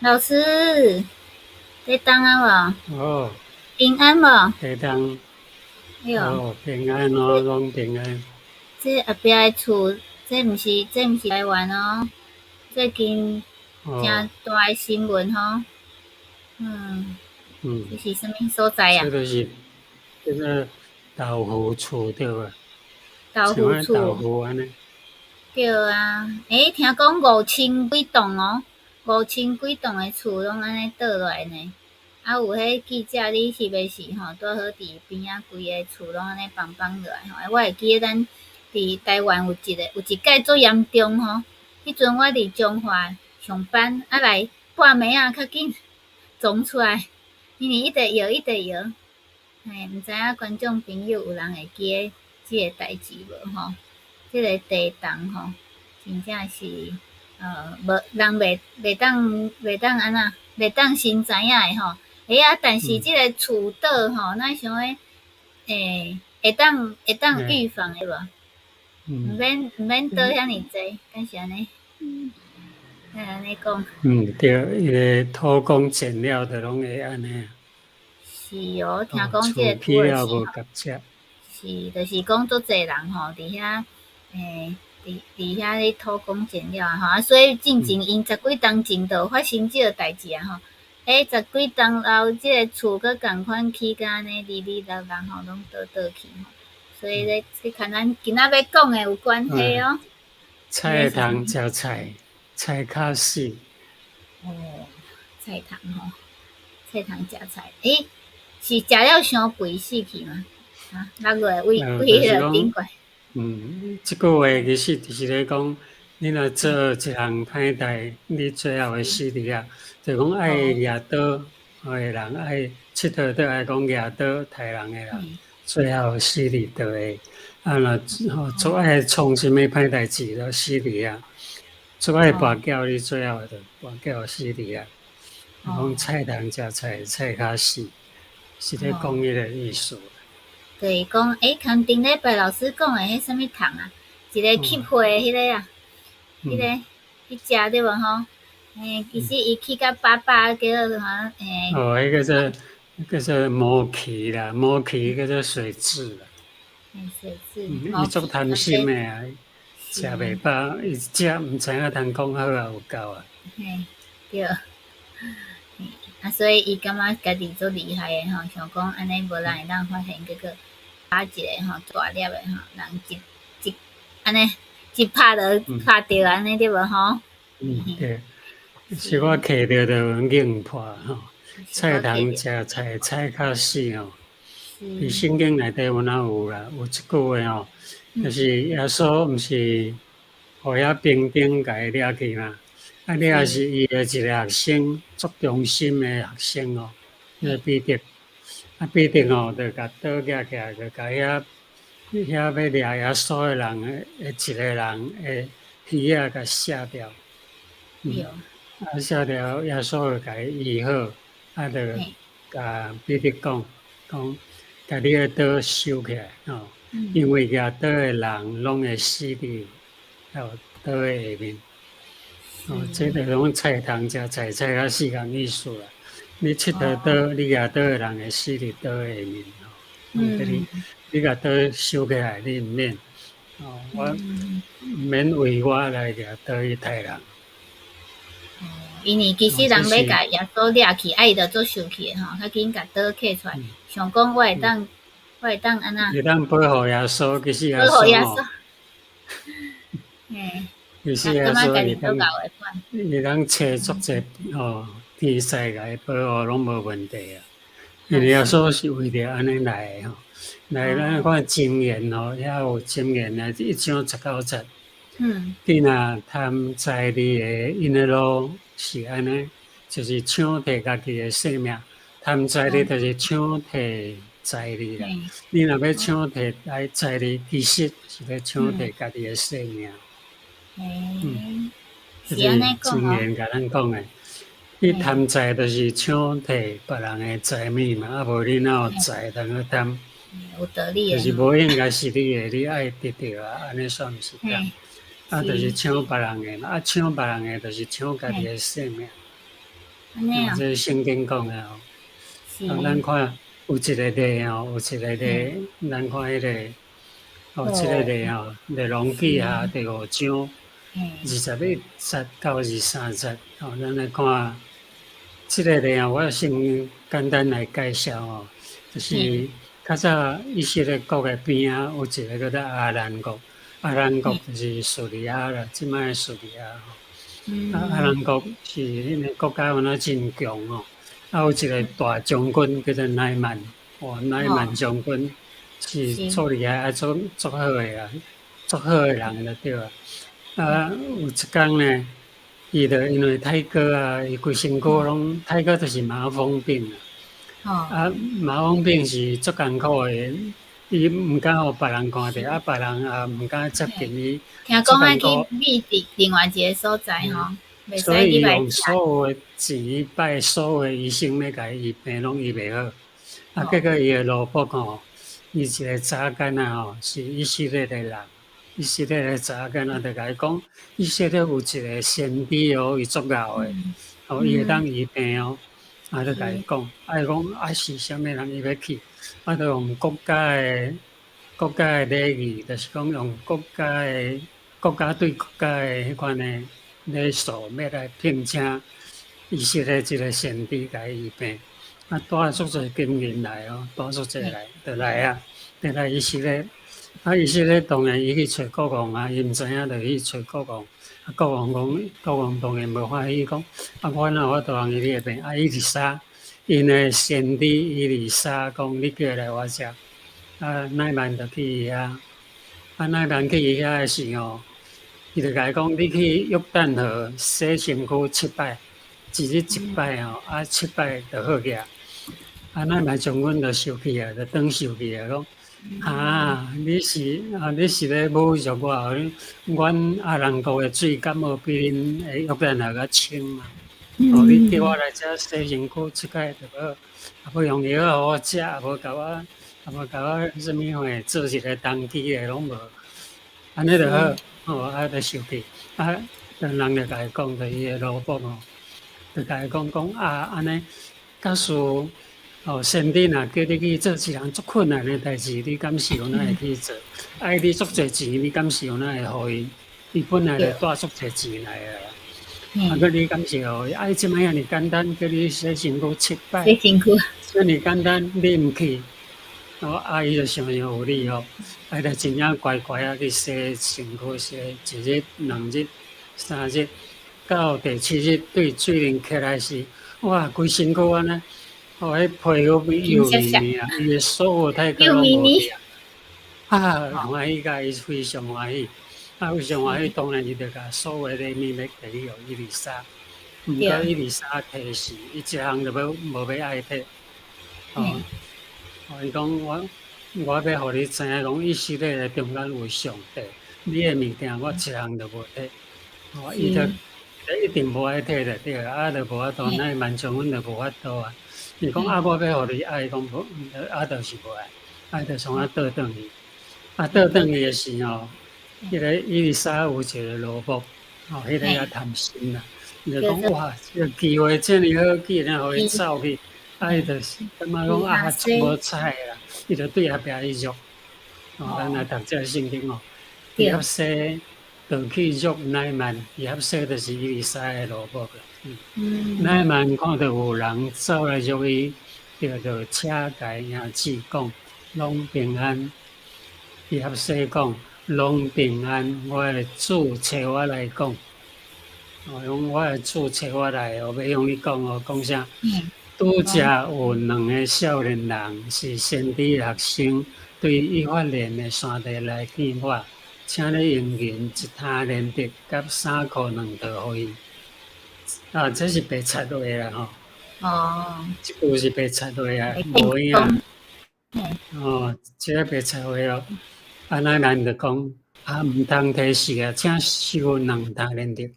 老师，在当啊哦，无？平安无？地当哎哟，哦，平安哦，拢平安。这后壁的厝，这毋是台湾哦，最近哦，真大的新闻吼。嗯，这嗯，是啥物所在啊？这就是这个豆腐厝对吧？豆像迄豆腐厝。腐安尼。对啊，听讲5000几栋哦，5000几栋的厝拢安尼倒落来呢。啊，有迄记者，你是袂是吼？拄好伫边仔规个厝拢安尼放落来吼。我会记得咱伫台湾有一届足严重吼。迄阵我伫中华上班，啊来半暝啊较紧撞出来，因为一直摇。嘿，毋知影观众朋友有人会记得即个代志无吼？即个地动吼，真正是无人袂当安那，袂当先知影诶吼。但是嗯即个厝倒吼，咱想诶，会当哎预防诶无？嗯毋免倒遐尼济，敢是安尼？安尼讲对，伊个土工剪了的拢会安尼啊。是哦，听哦，讲即个厝土耳皮也无其吼。夹遮。是，就是讲足侪人吼，伫遐伫遐咧偷工减料啊吼，啊，所以进前嗯因十几栋前都发生即个代志啊吼。十几栋后，即个厝佫共款起甲安尼哩哩啦啦吼，拢倒去吼。所以咧，去看咱今仔要讲诶有关系哎，哦。迄个菜是啥物？汤食菜，菜较死。哦，菜汤吼，菜汤食菜，是食了伤肥死去吗？啊，6月为就是迄个顶讲。过。即个月其实就是咧讲，你若做一项歹代，你最后会死伫遐。就讲爱哦，举刀诶人，爱佚佗倒爱讲举刀杀人诶人，嗯，最后死伫倒诶。啊，若做爱创啥物歹代志，就死伫遐。做爱跋哦，筊，你最后就跋筊死伫遐。讲哦。菜通食菜，菜较死，是咧讲哦，迄个意思。就是讲，像顶礼拜老师讲诶，迄什物虫啊？一个吸哦，血诶迄个啊，迄个嗯。迄只对无吼？其实伊起甲饱饱，叫做啥？哦，迄个叫做毛蜞啦，毛蜞叫做水蛭啦。水蛭、伊毛蜞，足贪心反正诶啊，食是，袂饱，伊食毋知影通讲好啊有够啊。嘿，对，所以伊感觉家己足厉害诶吼，想讲安尼无人会当发现，结果打一个吼大粒诶吼，人一安尼一拍就嗯拍着安尼对无吼？对，是我是，摕着就硬破吼。是菜我摕着，通食菜，菜较死吼。伫是，圣经内底有哪有啦？有一句话吼，就嗯，是耶稣毋是互遐兵丁甲伊掠去嘛？啊，掠是，是伊诶一个学生，足忠心诶学生哦，迄个嘿。彼得。啊，彼得吼，就甲刀举起来，就甲遐要掠耶稣诶人诶一个人诶鱼仔甲射掉。对，射掉耶稣就甲伊医好，啊，就嘿，甲彼得讲，甲你诶刀收起来吼，因嗯，为举刀诶人拢会死伫刀诶下面。哦，这是，个拢菜汤食菜，菜较死共意思啦。你佚佗哦，刀，你举刀诶人会死伫刀下面吼。哦，叫嗯，你甲刀收起来，你毋免哦，我嗯，毋免为我来举刀去杀人。因为其哦，实人要这是甲耶稣掠去，伊就做受气吼，较紧甲刀摕出来，嗯想讲嗯，我会当安那会当保护耶稣，其实耶保护耶稣，稣吼，嘿，其实耶感觉稣家己做到会款，会当找足者哦，天使甲伊保护拢无问题啊。因为耶是，稣是为着安尼来诶吼，来咱哦，看箴言吼，遐有箴言啊，1章19节，嗯，你若贪财利诶，因诶路是安尼，就是抢摕家己诶性命，贪财利哦，就是抢摕财利啦。嘿，你若要抢摕财利，其实是咧抢嗯，摕家己诶性命。嗯，嘿，就是是安尼讲箴哦，言甲咱讲诶。你嘿，贪财就是抢摕别人诶财物嘛，啊无你哪有嘿，财通去贪？有道理就是诶吼，无应该是你诶，你爱得到啊，安尼算毋是贪。嘿，啊，就是是，抢别人诶嘛，啊，抢别人诶，就是抢家己嘿。诶性命。安尼哦，这圣经讲的哦。是，咱看有一个例吼，有一个例，咱看迄个哦，这个例吼，列王记下第5章21节到23节，哦，咱来看这个例啊，我先简单来介绍哦，就是较早以色列国的边啊，有一个叫做阿兰国，阿兰国就是叙利亚啦，即摆的叙利亚吼。阿兰国是迄个国家原来真强哦，有一个大将军叫做乃曼，乃曼将军是处理足好诶啊，足好诶人就对啊。有一天呢，伊就因为太哥啊，伊规身躯拢太哥就是麻风病啊，麻风病是足艰苦诶，伊毋敢互别人看着，别人也毋敢接近伊，听讲爱去秘伫另外一个所在吼，袂所以使去来用所有的钱拜所有的医生要甲伊医病，拢医袂好。结果伊的老婆吼，伊一个查囡仔吼，是以色列的人，以色列的查囡仔就甲伊讲，以色列有一个先知哦，伊足敖的，伊会当医病哦。就甲伊讲，伊讲是啥物人伊要去，就用国家的礼仪，就是讲用国家对国家的迄款的礼数，要来聘请以色列一个先知甲伊医病。带足侪金银来哦，带足侪来，就来以色列。以色列当然伊去找国王啊，伊毋知影就去找国王。国王讲，国王当然无欢喜，讲我哪有法度让伊医病？伊丽莎，因的先知伊丽莎讲，你叫来我遮。乃曼就去遐。乃曼去伊遐的时候，伊就甲伊讲，你去约旦河洗身躯7摆，一日1摆吼，7摆就好起啊。乃曼将军就生气啊，就当生气啊，讲你是咧侮辱我？阮阿兰国的水敢无比恁约旦河较清嘛？你叫我来遮洗身躯7摆就好，无用药互我食，也无甲我什么货做一个当机的拢无，安尼就好，就生气。人就甲伊讲，就伊的老婆吼，就甲伊讲安尼，假使先知若叫你去做一项足困难的代志，你敢是有哪会去做？爱你足侪钱，你敢是有哪会互伊？伊本来就带足侪钱来啊，佮你敢是互伊？即摆遐尼简单，叫你洗身躯7摆，遮尼简单，你毋去？伊就想有理哦，就真正乖乖啊去洗身躯，洗1日、2日、3日，到第7日对水灵起来时，哇，规身躯安尼，迄皮肤又绵啊，伊的所有体格拢无去欢喜甲伊非常欢喜，非常欢喜，当然伊就甲所有的礼物要摕去互伊丽莎，毋过伊丽莎摕死，伊一项都无要爱摕，伊讲我要互你知影，讲以色列的中间有上帝，你的物件我一项都无摕，伊就一定无爱摕着对就无法度，乃曼将军就无法度啊。伊讲我要互你爱，讲无，就是无爱，就从倒转去。倒转去的时候，迄个伊丽莎有一个老婆，迄个也贪心啦，伊就讲哇，这个机会这么好，既然互伊走去，伊就是感觉讲足无彩啦，伊就对后壁伊辱，咱来读这圣经哦，伊合西就去辱乃曼，伊合西就是伊丽莎的老婆啦。乃曼看到有人走来辱伊，就车甲伊兄姊讲，拢平安。伊合西讲，拢平安，我的主找我来讲，讲我的主找我来，要用你讲讲啥？拄则有2个少年人是先知学生，对以法莲的山地来见我，请你用银1摊连得，甲3块2毛互伊。这是白插话啦吼。这句是白插话啊，无影。这个白插话哦。乃曼就讲毋通摕死啊，请收2摊连得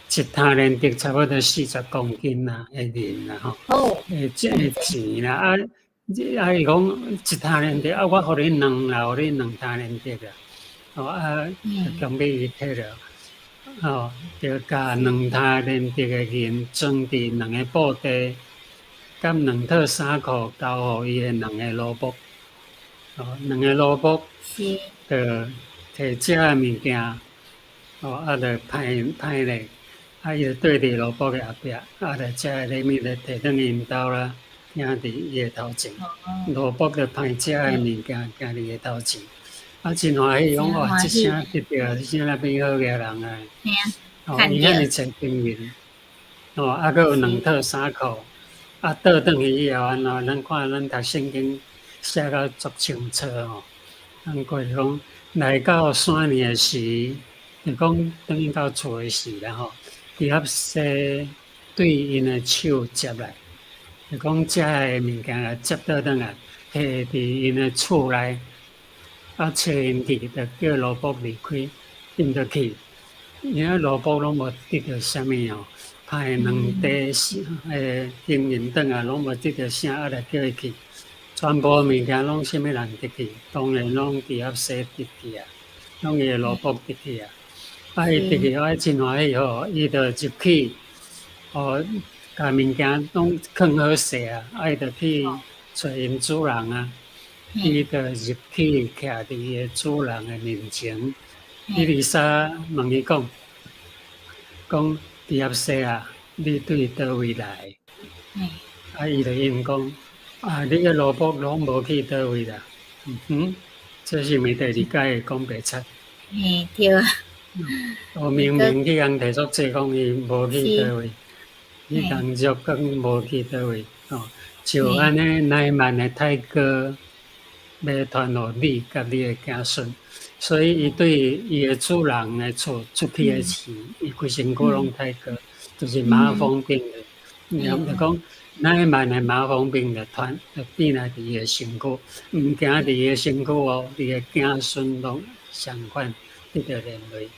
，1摊连得差不多40公斤啦，的银啦吼，这钱啦伊讲1摊连得我互你2啦，互你2摊连得啦，就强逼伊摕了。哦，就甲两塔连直的银装伫两个布袋，甲两套衫裤交互伊的两个萝卜。哦，两个萝卜是，就摕食的物件，哦，啊，就歹咧，啊，伊就对伫萝卜的后壁，啊，就食的礼物就摕转因兜啦，行伫伊的头前，哦，萝卜就歹食的嘿，物件行伫伊头前，啊，真欢喜，讲真哇，即欢喜，声得着，即声那变好个人啊！嘿啊，哦，看着，伊遐尼侪朋友，哦，啊，佫有两是，套衫裤，啊，倒转去以后安怎？咱看咱读圣经写到足清楚哦。咱过是讲来到山里诶时，就讲等于到厝诶时啦吼。伊合西对因诶手接来，就讲遮诶物件啊接倒转来，摕伫因诶厝内，啊找因去，就叫萝卜离开，因就去。因为萝卜拢无得到啥物哦，派两嗯，地经营转啊，拢无得到啥，啊来叫伊去。全部物件拢啥物人得去，当然拢伫遐洗得去啊，拢伊个萝卜得去啊。啊，伊得是，去，我真欢喜吼，伊就入去，哦，甲物件拢放好势啊，啊，伊就去找因主人啊，伊嘿，就入去徛伫伊个主人诶面前，伊嘿，丽莎问伊讲伫遐西啊，你对倒位来？嘿，啊，伊就应讲，啊，你个萝卜拢无去倒位啦。这是咪第二届会讲白贼？嘿，对啊，我伊个明明去共提出济讲伊无去倒是，位，伊嘿，当作讲无去倒位哦。就嘿，安尼，乃曼的太哥要传互你甲你的子孙，所以伊对伊的主人的厝出去的嗯，时，伊规身躯嗯，拢太哥，就是麻嗯，风病的。嘿，然后就讲，乃曼的麻风病就变来伫伊的身躯，毋惊伫伊的身躯哦，伊的子孙拢相款得着连累。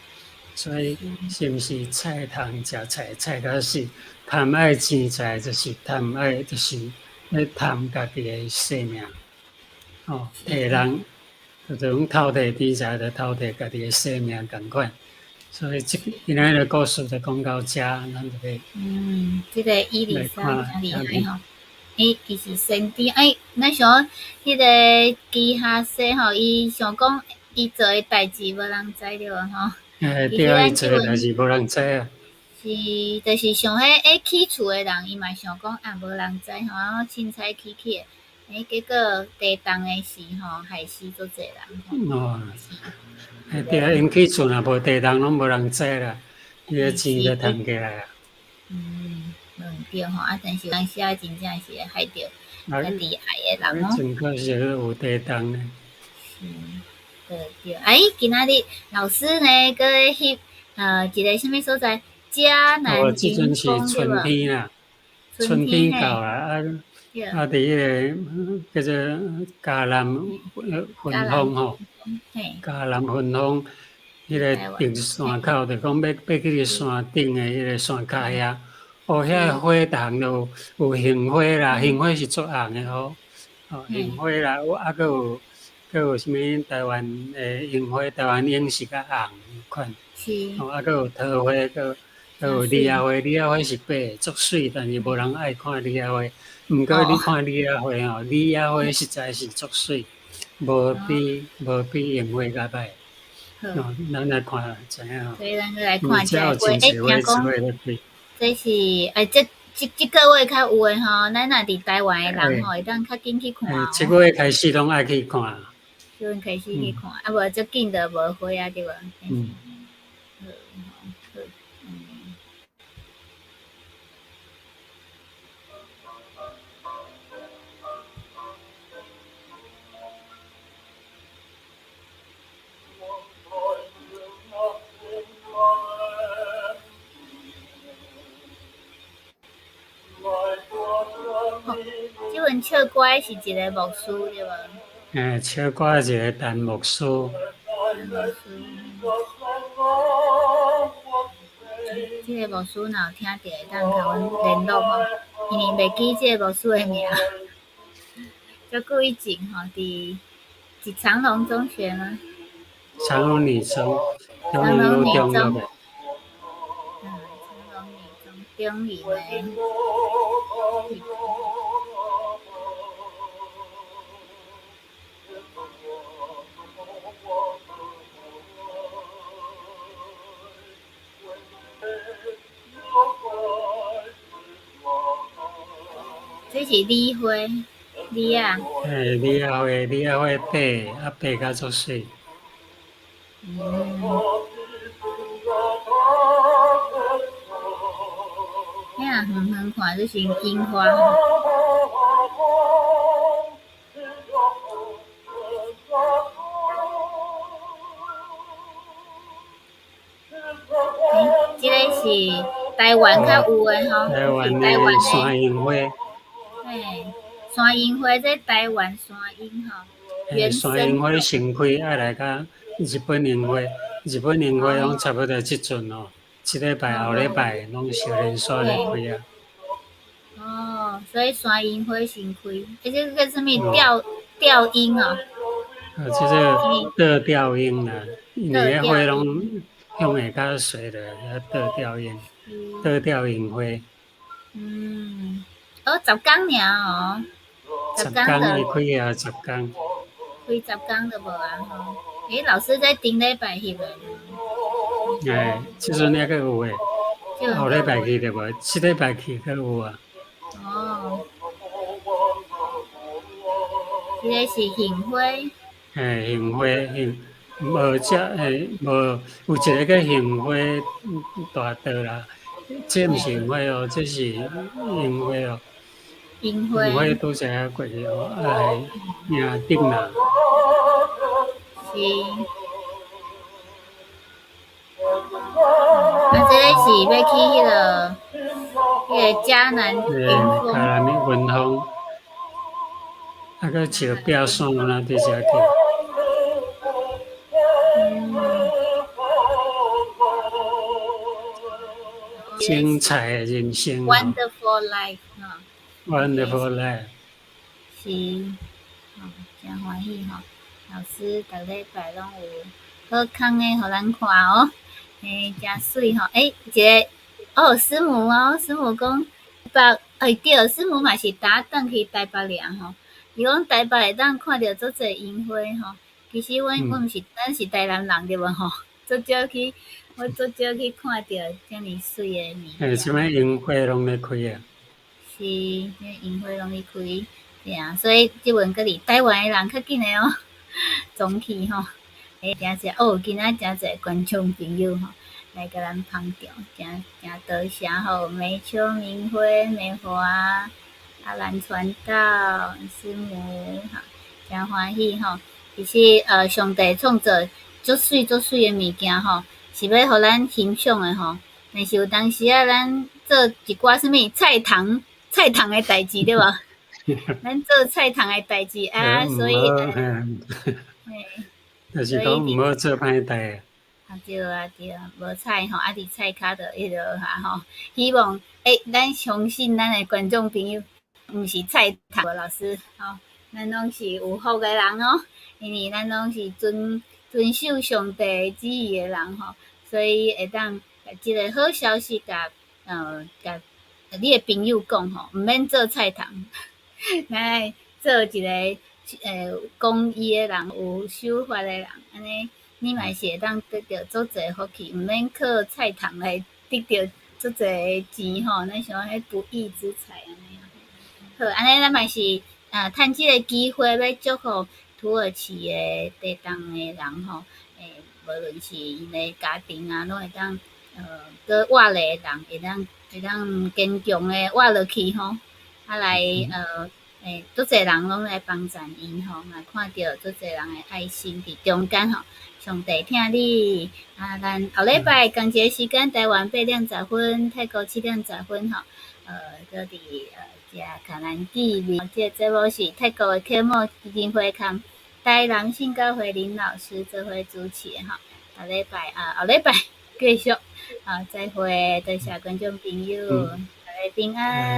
所以是毋是菜通食菜，菜到死，贪爱钱财就是贪爱，就是咧贪家己的性命。哦，摕是，人就种偷摕钱财，就偷摕家己的性命共款。所以今仔日故事就讲到遮，咱就嗯，这个伊丽来莎真看下面。厉害吼。伊是先知，咱想迄个基哈西吼，伊想讲伊做诶代志无人知着吼。其实对啊，伊咱即文做诶代志无人知啊。是，就是想迄起厝诶人，伊嘛想讲无人知吼，然后凊彩起去诶，结果地动诶时吼，害死足济人吼。哦，是，对啊，因去厝若无地动，拢无人知啦，伊个钱就是，赚起来啊。无对吼，但是有当时真正是会害着啊，家己爱诶人哦。真可惜有地动呢。嗯，对对。今仔日老师呢，佮翕一个什物所在？嘉哦，南云即阵是峰对无？春天啦，春春天嘿，天到啦，对，伫迄个叫做嘉南嘉南分峰吼，峰嘿，嘉南分峰迄个伫台湾顶嘿，山口，就讲要去是山顶诶迄个山脚遐，哦，遐是花丛有杏花啦，杏花是足红诶吼，哦，嘿杏花啦，佫有啥物台湾诶樱花，台湾樱是较红款。是哦，佫有桃花，佫有李亚真水花，李亚花是白，足水，但是无人爱看李亚花。毋过哦，你看李亚花吼，李亚花实在是足水，无比樱花较歹。好，哦，咱来看知影吼，所以咱就来因为看遮遮有个花。真侪花枝听讲花咧开。这是即个月较有诶吼，咱若伫台湾诶人吼，诶会当较紧去看即哦。个月开始拢爱去看。就阮开始去嗯看，无足紧就无花啊，对无？嗯。好，好，嗯，好，即份唱歌是一个牧师对无？唱歌一个弹幕师。牧师，即个牧师若有听着，会当甲阮联络吼，因为袂记即个牧师诶名。就顾一景吼，伫长隆中学吗？长隆女中，中长隆隆路女中，中学诶。中营诶。这是李花，李啊。李仔花，李仔花白，白甲足水。遐远远看就是樱花。这个是台湾较有诶吼，台湾是台湾的山诶。樱花。嘿，山樱花这台湾山樱吼，原生。山樱花盛开爱来甲日本樱花，日本樱花拢差不多即阵哦，一礼拜后礼拜拢是连续咧开啊。所以山樱花先开，而且个什么吊樱哦。即个倒吊樱啦，因为迄花拢向下较水的，倒吊樱，倒吊樱花。10工尔哦，10工伊开啊，10工。开10工就无啊吼。老师在顶礼拜翕诶。即阵还阁有诶，后礼拜去就无，即礼拜去阁有啊。这个是杏花。杏花，无有一个叫杏花大道啦，这毋是杏花哦，这是樱花哦。樱花拄则啊过去哦，来赢顶啦。是。这个是要去迄个嘉南云峰。嘉南云峰，阁树壁山啦，伫遮去。精彩的人生。Wonderful life 哈。Wonderful life。是，真欢喜吼！老师逐礼拜拢有好康诶，互咱看哦。真水吼！一个师母哦，师母讲对，师母嘛是搭转去台北尔吼。伊讲台北会当看到足侪樱花吼。其实阮毋是，咱是台南人对无吼？我足少去看到遮尔水诶物。即摆樱花拢咧开啊。是，樱花拢咧开，对啊，所以即阵佫伫台湾诶人较紧诶哦，总去吼。真是今仔真侪观众朋友吼来甲咱捧场，真多谢吼，梅秋、明花、梅花、阿兰传道、师母哈，真欢喜吼。其实上帝创造足水诶物件吼，是要互咱欣赏诶吼。但是有当时啊，咱做一寡什物菜塘诶代志对无？咱做菜塘诶代志啊，所以就是讲毋好做歹代啊。对啊，无菜吼，伫菜骹就迄落下吼。希望咱相信咱诶观众朋友，毋是菜塘老师吼，咱拢是有福诶人哦，因为咱拢是遵守上帝旨意诶人吼，所以会当甲即个好消息甲你诶朋友讲吼，毋免做菜塘，来做一个公益诶人，有守法诶人，安尼你嘛是会当得到足侪福气，毋免靠菜塘来得到足侪钱吼。咱想迄不义之财安尼。好，安尼咱嘛是趁即个机会要祝福土耳其诶地动诶人吼，无论是因诶家庭啊，拢会当搁活咧诶人会当坚强诶活落去吼。来足侪人拢来帮衬因吼，嘛看到足侪人诶爱心伫中间吼。上帝听你咱后礼拜同一个时间，台湾8:10分，泰国7:10吼。搁伫遮卡兰记面，这个节目是泰国诶科目基金会同台南性教会林老师做伙主持诶吼。后礼拜继续再会，多谢观众朋友，大家平安。